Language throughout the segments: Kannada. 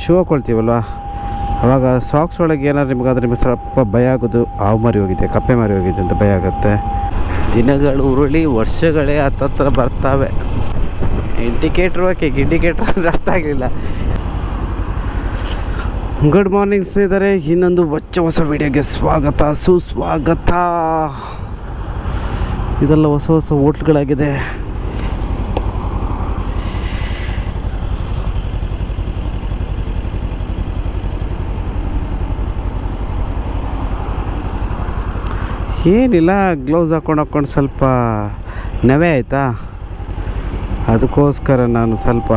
ಶೂ ಹಾಕೊಳ್ತೀವಲ್ವ, ಆವಾಗ ಸಾಕ್ಸ್ ಒಳಗೆ ಏನಾದ್ರು ನಿಮಗೆ ಸ್ವಲ್ಪ ಭಯ ಆಗೋದು, ಹಾವು ಮರಿ ಹೋಗಿದೆ, ಕಪ್ಪೆ ಮರಿ ಹೋಗಿದೆ ಅಂತ ಭಯ ಆಗುತ್ತೆ. ದಿನಗಳು ಉರುಳಿ ವರ್ಷಗಳೇ ಹತ್ತತ್ರ ಬರ್ತಾವೆ. ಇಂಡಿಕೇಟ್ರ್ ಓಕೆ, ಇಂಡಿಕೇಟ್ರ್ ಅಂದರೆ ಅರ್ಥ ಆಗಲಿಲ್ಲ. ಗುಡ್ ಮಾರ್ನಿಂಗ್ ಸ್ನೇಹಿತರೆ, ಇನ್ನೊಂದು ಹೊಸ ವಿಡಿಯೋಗೆ ಸ್ವಾಗತ ಸುಸ್ವಾಗತ. ಇದೆಲ್ಲ ಹೊಸ ಹೋಟ್ಲ್ಗಳಾಗಿದೆ. ಏನಿಲ್ಲ, ಗ್ಲೌಸ್ ಹಾಕ್ಕೊಂಡು ಸ್ವಲ್ಪ ನವೆ ಆಯಿತಾ, ಅದಕ್ಕೋಸ್ಕರ ನಾನು ಸ್ವಲ್ಪ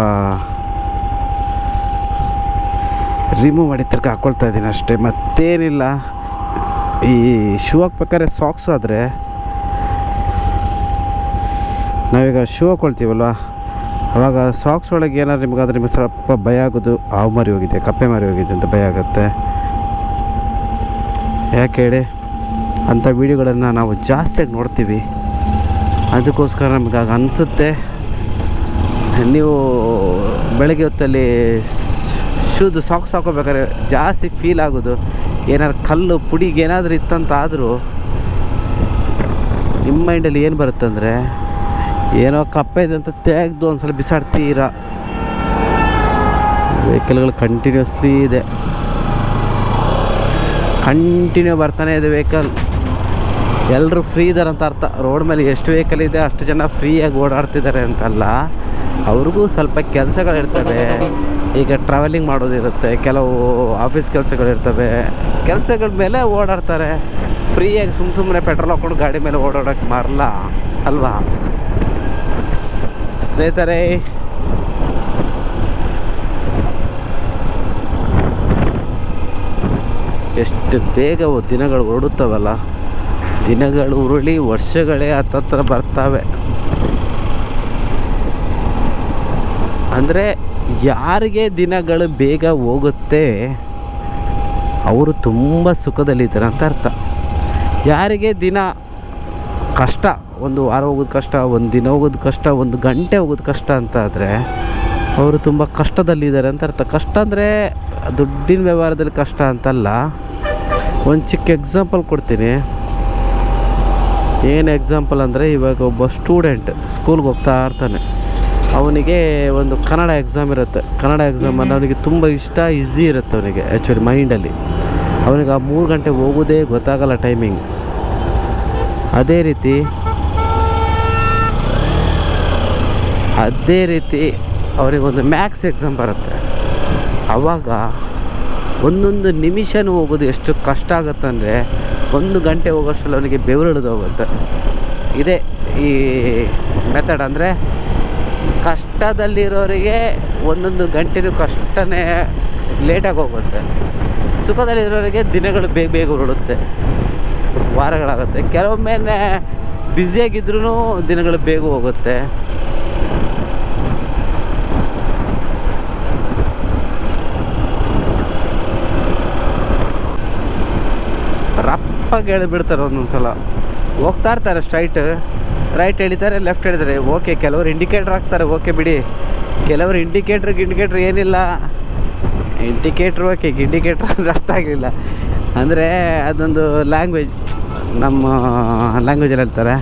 ರಿಮೂವ್ ಮಾಡಿ ತಿರ್ಗ ಹಾಕ್ಕೊಳ್ತಾ ಇದ್ದೀನಿ ಅಷ್ಟೇ, ಮತ್ತೇನಿಲ್ಲ. ಈ ಶೂ ಹಾಕ್ಬೇಕಾದ್ರೆ ಸಾಕ್ಸು ಆದರೆ ನಾವೀಗ ಶೂ ಹಾಕ್ಕೊಳ್ತೀವಲ್ವ, ಆವಾಗ ಸಾಕ್ಸ್ ಒಳಗೆ ಏನಾದ್ರು ನಿಮಗೆ ಸ್ವಲ್ಪ ಭಯ ಆಗೋದು, ಹಾವು ಮರಿ ಹೋಗಿದೆ, ಕಪ್ಪೆ ಮರಿ ಹೋಗಿದೆ ಅಂತ ಭಯ ಆಗುತ್ತೆ. ಯಾಕೆ ಹೇಳಿ, ಅಂಥ ವೀಡಿಯೋಗಳನ್ನು ನಾವು ಜಾಸ್ತಿಯಾಗಿ ನೋಡ್ತೀವಿ, ಅದಕ್ಕೋಸ್ಕರ ನಮಗಾಗ ಅನಿಸುತ್ತೆ. ನೀವು ಬೆಳಗ್ಗೆ ಹೊತ್ತಲ್ಲಿ ಶೂದು ಸಾಕ್ಸ್ ಹಾಕೋಬೇಕಾದ್ರೆ ಜಾಸ್ತಿ ಫೀಲ್ ಆಗೋದು, ಏನಾದ್ರು ಕಲ್ಲು ಪುಡಿಗೆ ಏನಾದರೂ ಇತ್ತಂತ ಆದರೂ ನಿಮ್ಮ ಮೈಂಡಲ್ಲಿ ಏನು ಬರುತ್ತಂದರೆ, ಏನೋ ಕಪ್ಪೆ ಇದೆ ಅಂತ ತೆಗೆದು ಒಂದು ಸಲ ಬಿಸಾಡ್ತೀರ. ವೆಹಿಕಲ್ಗಳು ಕಂಟಿನ್ಯೂಸ್ಲಿ ಇದೆ, ಕಂಟಿನ್ಯೂ ಬರ್ತಾನೆ ಇದೆ ವೆಹಿಕಲ್. ಎಲ್ಲರೂ ಫ್ರೀ ಇದ್ದಾರೆ ಅಂತ ಅರ್ಥ. ರೋಡ್ ಮೇಲೆ ಎಷ್ಟು ವೆಹಿಕಲ್ ಇದೆ ಅಷ್ಟು ಜನ ಫ್ರೀಯಾಗಿ ಓಡಾಡ್ತಿದ್ದಾರೆ ಅಂತಲ್ಲ, ಅವ್ರಿಗೂ ಸ್ವಲ್ಪ ಕೆಲಸಗಳಿರ್ತವೆ. ಈಗ ಟ್ರಾವೆಲಿಂಗ್ ಮಾಡೋದಿರುತ್ತೆ, ಕೆಲವು ಆಫೀಸ್ ಕೆಲಸಗಳಿರ್ತವೆ, ಕೆಲಸಗಳ ಮೇಲೆ ಓಡಾಡ್ತಾರೆ. ಫ್ರೀಯಾಗಿ ಸುಮ್ಮನೆ ಪೆಟ್ರೋಲ್ ಹಾಕ್ಕೊಂಡು ಗಾಡಿ ಮೇಲೆ ಓಡಾಡೋಕ್ಕೆ ಮಾರಲ್ಲ ಅಲ್ವಾ ಸ್ನೇಹಿತರೆ. ಎಷ್ಟು ಬೇಗ ದಿನಗಳು ಓಡುತ್ತವಲ್ಲ, ದಿನಗಳು ಉರುಳಿ ವರ್ಷಗಳೇ ಹತ್ತತ್ರ ಬರ್ತಾವೆ. ಅಂದರೆ ಯಾರಿಗೆ ದಿನಗಳು ಬೇಗ ಹೋಗುತ್ತೆ ಅವರು ತುಂಬ ಸುಖದಲ್ಲಿದ್ದಾರೆ ಅಂತ ಅರ್ಥ. ಯಾರಿಗೆ ದಿನ ಕಷ್ಟ, ಒಂದು ವಾರ ಹೋಗೋದು ಕಷ್ಟ, ಒಂದು ದಿನ ಹೋಗೋದು ಕಷ್ಟ, ಒಂದು ಗಂಟೆ ಹೋಗೋದು ಕಷ್ಟ ಅಂತ ಆದರೆ ಅವರು ತುಂಬ ಕಷ್ಟದಲ್ಲಿದ್ದಾರೆ ಅಂತ ಅರ್ಥ. ಕಷ್ಟ ಅಂದರೆ ದುಡ್ಡಿನ ವ್ಯವಹಾರದಲ್ಲಿ ಕಷ್ಟ ಅಂತಲ್ಲ. ಒಂದು ಚಿಕ್ಕ ಎಕ್ಸಾಂಪಲ್ ಕೊಡ್ತೀನಿ. ಏನು ಎಕ್ಸಾಂಪಲ್ ಅಂದರೆ, ಇವಾಗ ಒಬ್ಬ ಸ್ಟೂಡೆಂಟ್ ಸ್ಕೂಲ್ಗೆ ಹೋಗ್ತಾ ಇರ್ತಾನೆ, ಅವನಿಗೆ ಒಂದು ಕನ್ನಡ ಎಕ್ಸಾಮ್ ಇರುತ್ತೆ. ಕನ್ನಡ ಎಕ್ಸಾಮನ್ನು ಅವನಿಗೆ ತುಂಬ ಇಷ್ಟ, ಈಸಿ ಇರುತ್ತೆ ಅವನಿಗೆ ಆ್ಯಕ್ಚುಲಿ ಮೈಂಡಲ್ಲಿ. ಅವನಿಗೆ ಆ 3 ಗಂಟೆ ಹೋಗೋದೇ ಗೊತ್ತಾಗಲ್ಲ ಟೈಮಿಂಗ್. ಅದೇ ರೀತಿ ಅವನಿಗೊಂದು ಮ್ಯಾಥ್ಸ್ ಎಕ್ಸಾಮ್ ಬರುತ್ತೆ. ಆವಾಗ ಒಂದೊಂದು ನಿಮಿಷನೂ ಹೋಗೋದು ಎಷ್ಟು ಕಷ್ಟ ಆಗುತ್ತಂದರೆ, 1 ಗಂಟೆ ಹೋಗೋಷ್ಟರಲ್ಲಿ ಅವನಿಗೆ ಬೆವರಿಳಿದು ಹೋಗುತ್ತೆ. ಇದೇ ಈ ಮೆಥಡ್. ಅಂದರೆ ಕಷ್ಟದಲ್ಲಿರೋರಿಗೆ ಒಂದೊಂದು ಗಂಟೆನೂ ಕಷ್ಟನೇ ಲೇಟಾಗಿ ಹೋಗುತ್ತೆ. ಸುಖದಲ್ಲಿರೋರಿಗೆ ದಿನಗಳು ಬೇಗ ಹೊರಡುತ್ತೆ, ವಾರಗಳಾಗುತ್ತೆ. ಕೆಲವೊಮ್ಮೆ ಬ್ಯುಸಿಯಾಗಿದ್ರೂ ದಿನಗಳು ಬೇಗ ಹೋಗುತ್ತೆ. ರಪ್ಪಾಗಿ ಹೇಳಿಬಿಡ್ತಾರೆ. ಒಂದೊಂದು ಸಲ ಹೋಗ್ತಾ ಇರ್ತಾರೆ, ರೈಟ್ ಹೇಳಿದ್ದಾರೆ, ಲೆಫ್ಟ್ ಹೇಳಿದ್ದಾರೆ, ಓಕೆ. ಕೆಲವರು ಇಂಡಿಕೇಟ್ರ್ ಹಾಕ್ತಾರೆ, ಓಕೆ ಬಿಡಿ. ಕೆಲವರು ಇಂಡಿಕೇಟ್ರ್ ಏನಿಲ್ಲ, ಇಂಡಿಕೇಟ್ರ್ ಓಕೆ, ಇಂಡಿಕೇಟ್ರ್ ಅಂದರೆ ಅರ್ಥ ಆಗಲಿಲ್ಲ. ಅಂದರೆ ಅದೊಂದು ಲ್ಯಾಂಗ್ವೇಜ್, ನಮ್ಮ ಲ್ಯಾಂಗ್ವೇಜಲ್ಲಿ ಹೇಳ್ತಾರೆ.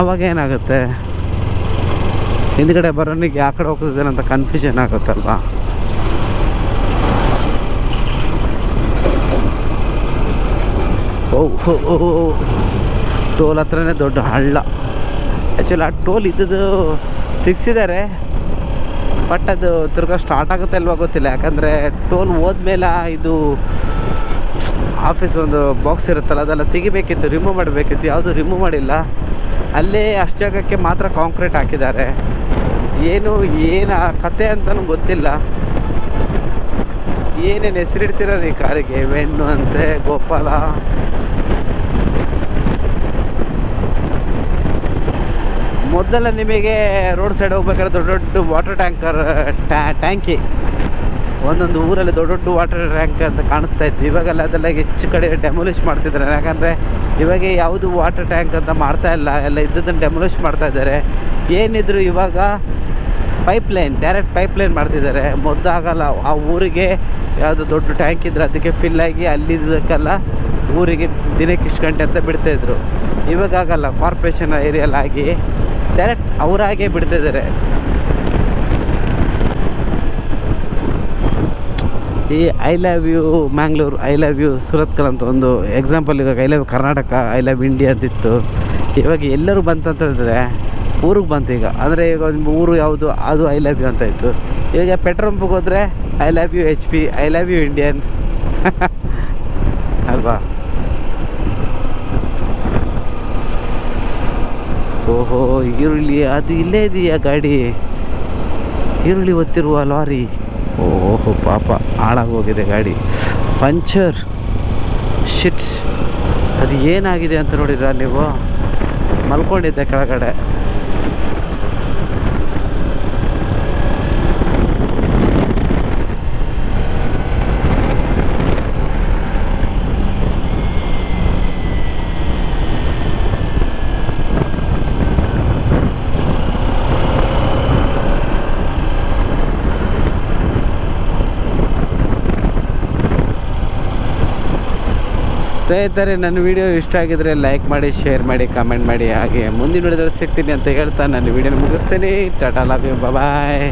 ಅವಾಗ ಏನಾಗುತ್ತೆ, ಹಿಂದ್ಗಡೆ ಬರೋನಿಗೆ ಆ ಕಡೆ ಹೋಗ್ತಿದ್ದೇನೆ ಅಂತ ಕನ್ಫ್ಯೂಷನ್ ಆಗುತ್ತಲ್ವಾ. ಟೋಲ್ ಹತ್ರನೇ ದೊಡ್ಡ ಹಳ್ಳ. ಆ್ಯಕ್ಚುಲಿ ಆ ಟೋಲ್ ಇದ್ದದ್ದು ತೆಗ್ಸಿದ್ದಾರೆ, ಬಟ್ ಅದು ತಿರ್ಗಾ ಸ್ಟಾರ್ಟ್ ಆಗುತ್ತೆ ಅಲ್ವಾ ಗೊತ್ತಿಲ್ಲ. ಯಾಕಂದರೆ ಟೋಲ್ ಹೋದ್ಮೇಲೆ ಇದು ಆಫೀಸ್ ಒಂದು ಬಾಕ್ಸ್ ಇರುತ್ತಲ್ಲ, ಅದೆಲ್ಲ ತೆಗಿಬೇಕಿತ್ತು, ರಿಮೂವ್ ಮಾಡಬೇಕಿತ್ತು. ಯಾವುದು ರಿಮೂವ್ ಮಾಡಿಲ್ಲ. ಅಲ್ಲೇ ಅಷ್ಟು ಜಾಗಕ್ಕೆ ಮಾತ್ರ ಕಾಂಕ್ರೀಟ್ ಹಾಕಿದ್ದಾರೆ. ಏನು ಕತೆ ಅಂತಲೂ ಗೊತ್ತಿಲ್ಲ. ಏನೇನು ಹೆಸರಿಡ್ತಿರೋ ಈ ಕಾರಿಗೆ, ವೆಣ್ಣು ಅಂತೆ, ಗೋಪಾಲ. ಮೊದಲ ನಿಮಗೆ ರೋಡ್ ಸೈಡ್ ಹೋಗ್ಬೇಕಾದ್ರೆ ದೊಡ್ಡ ವಾಟರ್ ಟ್ಯಾಂಕಿ ಒಂದೊಂದು ಊರಲ್ಲಿ ದೊಡ್ಡ ವಾಟರ್ ಟ್ಯಾಂಕ್ ಅಂತ ಕಾಣಿಸ್ತಾ ಇತ್ತು. ಇವಾಗೆಲ್ಲ ಅದೆಲ್ಲ ಹೆಚ್ಚು ಕಡೆ ಡೆಮೊಲಿಷ್ ಮಾಡ್ತಿದ್ದಾರೆ. ಯಾಕಂದರೆ ಇವಾಗ ಯಾವುದು ವಾಟರ್ ಟ್ಯಾಂಕ್ ಅಂತ ಮಾಡ್ತಾ ಇಲ್ಲ, ಎಲ್ಲ ಇದ್ದದನ್ನು ಡೆಮೊಲಿಷ್ ಮಾಡ್ತಾ ಇದ್ದಾರೆ. ಏನಿದ್ರು ಇವಾಗ ಪೈಪ್ಲೈನ್, ಡೈರೆಕ್ಟ್ ಪೈಪ್ಲೈನ್ ಮಾಡ್ತಿದ್ದಾರೆ. ಮೊದಲಾಗಲ್ಲ, ಆ ಊರಿಗೆ ಯಾವುದು ದೊಡ್ಡ ಟ್ಯಾಂಕ್ ಇದ್ರೆ ಅದಕ್ಕೆ ಫಿಲ್ ಆಗಿ ಅಲ್ಲಿದ್ದಕ್ಕೆಲ್ಲ ಊರಿಗೆ ದಿನಕ್ಕೆ ಇಷ್ಟು ಗಂಟೆ ಅಂತ ಬಿಡ್ತಾಯಿದ್ರು. ಇವಾಗಲ್ಲ, ಕಾರ್ಪೊರೇಷನ್ ಏರಿಯಲ್ಲಾಗಿ ಡೈರೆಕ್ಟ್ ಅವರಾಗೇ ಬಿಡ್ತಿದ್ದಾರೆ. ಈ I love you Mangalore, I love you Surathkal ಅಂತ ಒಂದು ಎಕ್ಸಾಂಪಲ್. ಇವಾಗ I love Karnataka, I love India ಅಂತಿತ್ತು. ಇವಾಗ ಎಲ್ಲರೂ ಬಂತಂತಂದರೆ ಊರಿಗೆ ಬಂತು ಈಗ. ಅಂದರೆ ಈಗ ಒಂದು ಊರು ಯಾವುದು ಅದು ಐ ಲವ್ ಯು ಅಂತ ಇತ್ತು. ಈಗ ಪೆಟ್ರೋಲ್ ಬಂಕ್ಗೆ ಹೋದರೆ I love you HP, I love you Indian ಅಲ್ವಾ. ಓಹೋ, ಈರುಳ್ಳಿ ಅದು ಇಲ್ಲೇ ಇದೆಯಾ ಗಾಡಿ? ಈರುಳ್ಳಿ ಹೊತ್ತಿರುವ ಲಾರಿ. ಓಹೋ ಪಾಪ, ಹಾಳಾಗೋಗಿದೆ ಗಾಡಿ, ಪಂಚರ್ ಶಿಟ್. ಅದು ಏನಾಗಿದೆ ಅಂತ ನೋಡಿದ್ರ ನೀವು? ಮಲ್ಕೊಂಡಿದ್ದೆ ಕೆಳಗಡೆ. ಸ್ನೇಹಿತರೆ, ನನ್ನ ವಿಡಿಯೋ ಇಷ್ಟ ಆಗಿದ್ರೆ ಲೈಕ್ ಮಾಡಿ, ಶೇರ್ ಮಾಡಿ, ಕಮೆಂಟ್ ಮಾಡಿ. ಹಾಗೆ ಮುಂದಿನ ವಿಡಿಯೋದಲ್ಲಿ ಸಿಗ್ತೀನಿ ಅಂತ ಹೇಳ್ತಾ ನನ್ನ ವಿಡಿಯೋನ ಮುಗಿಸ್ತೀನಿ. Tata, love you, bye.